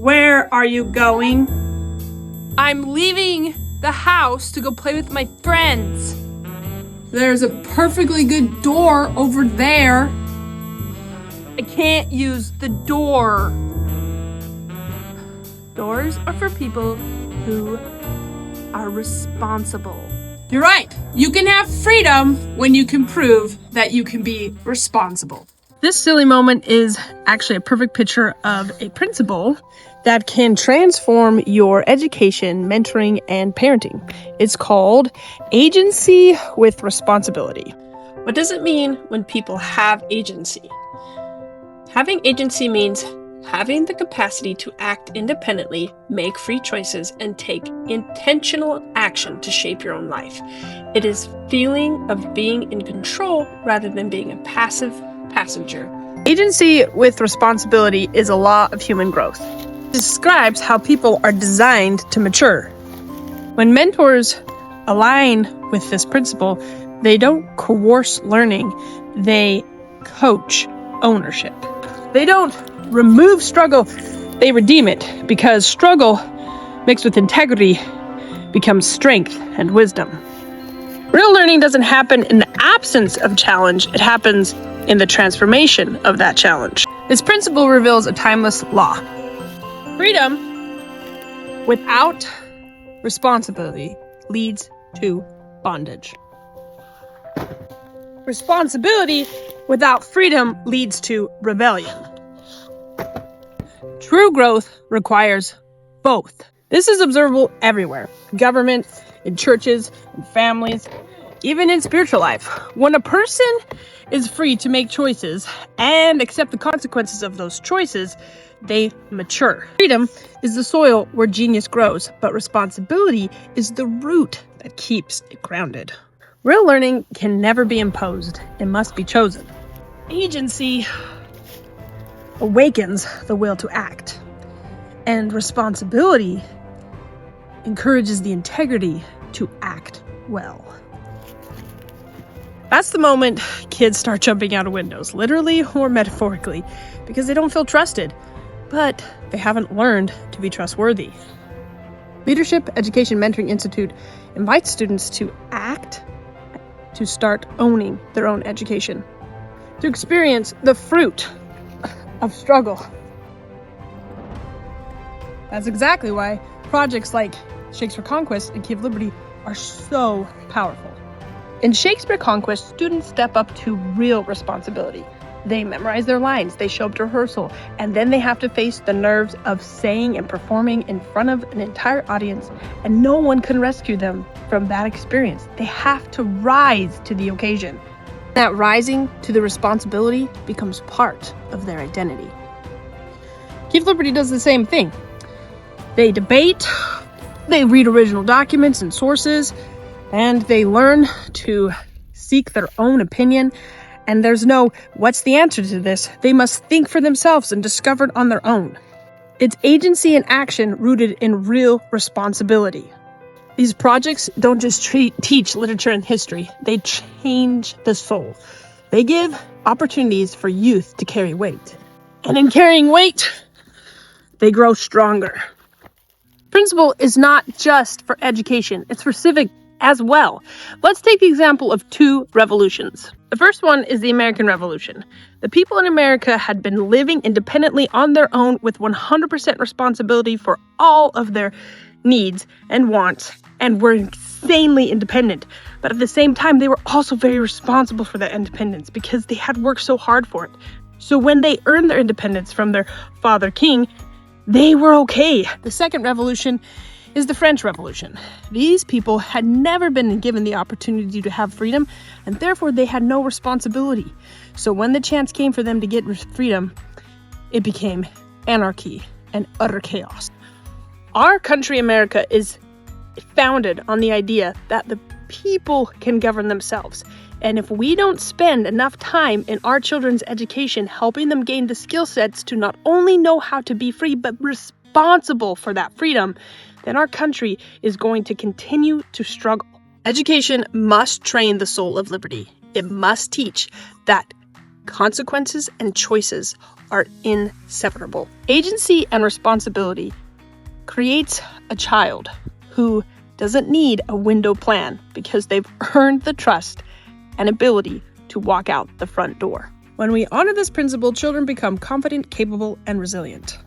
Where are you going? I'm leaving the house to go play with my friends. There's a perfectly good door over there. I can't use the door. Doors are for people who are responsible. You're right. You can have freedom when you can prove that you can be responsible. This silly moment is actually a perfect picture of a principle that can transform your education, mentoring, and parenting. It's called agency with responsibility. What does it mean when people have agency? Having agency means having the capacity to act independently, make free choices, and take intentional action to shape your own life. It is feeling of being in control rather than being a passive passenger. Agency with responsibility is a law of human growth. It describes how people are designed to mature. When mentors align with this principle, they don't coerce learning, they coach ownership. They don't remove struggle, they redeem it, because struggle mixed with integrity becomes strength and wisdom. Real learning doesn't happen in the absence of challenge, it happens in the transformation of that challenge. This principle reveals a timeless law. Freedom without responsibility leads to bondage. Responsibility without freedom leads to rebellion. True growth requires both. This is observable everywhere. Government, in churches, in families, even in spiritual life. When a person is free to make choices and accept the consequences of those choices, they mature. Freedom is the soil where genius grows, but responsibility is the root that keeps it grounded. Real learning can never be imposed. It must be chosen. Agency awakens the will to act, and responsibility encourages the integrity to act well. That's the moment kids start jumping out of windows, literally or metaphorically, because they don't feel trusted, but they haven't learned to be trustworthy. Leadership Education Mentoring Institute invites students to act, to start owning their own education, to experience the fruit of struggle. That's exactly why projects like Shakespeare Conquest and Key of Liberty are so powerful. In Shakespeare Conquest, students step up to real responsibility. They memorize their lines, they show up to rehearsal, and then they have to face the nerves of saying and performing in front of an entire audience, and no one can rescue them from that experience. They have to rise to the occasion. That rising to the responsibility becomes part of their identity. Key of Liberty does the same thing. They debate, they read original documents and sources, and they learn to seek their own opinion. And there's no, what's the answer to this? They must think for themselves and discover it on their own. It's agency and action rooted in real responsibility. These projects don't just teach literature and history, they change the soul. They give opportunities for youth to carry weight. And in carrying weight, they grow stronger. Principle is not just for education, it's for civic as well. Let's take the example of two revolutions. The first one is the American Revolution. The people in America had been living independently on their own with 100% responsibility for all of their needs and wants, and were insanely independent. But at the same time, they were also very responsible for that independence because they had worked so hard for it. So when they earned their independence from their father king, they were okay. The second revolution is the French Revolution. These people had never been given the opportunity to have freedom, and therefore they had no responsibility. So when the chance came for them to get freedom, it became anarchy and utter chaos. Our country, America, is founded on the idea that the people can govern themselves. And if we don't spend enough time in our children's education helping them gain the skill sets to not only know how to be free, but responsible for that freedom, then our country is going to continue to struggle. Education must train the soul of liberty. It must teach that consequences and choices are inseparable. Agency and responsibility creates a child who doesn't need a window plan because they've earned the trust and ability to walk out the front door. When we honor this principle, children become confident, capable, and resilient.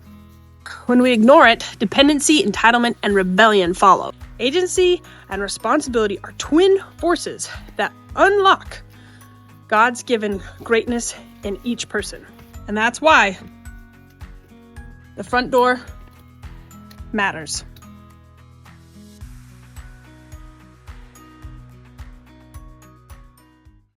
When we ignore it, dependency, entitlement, and rebellion follow. Agency and responsibility are twin forces that unlock God's given greatness in each person. And that's why the front door matters.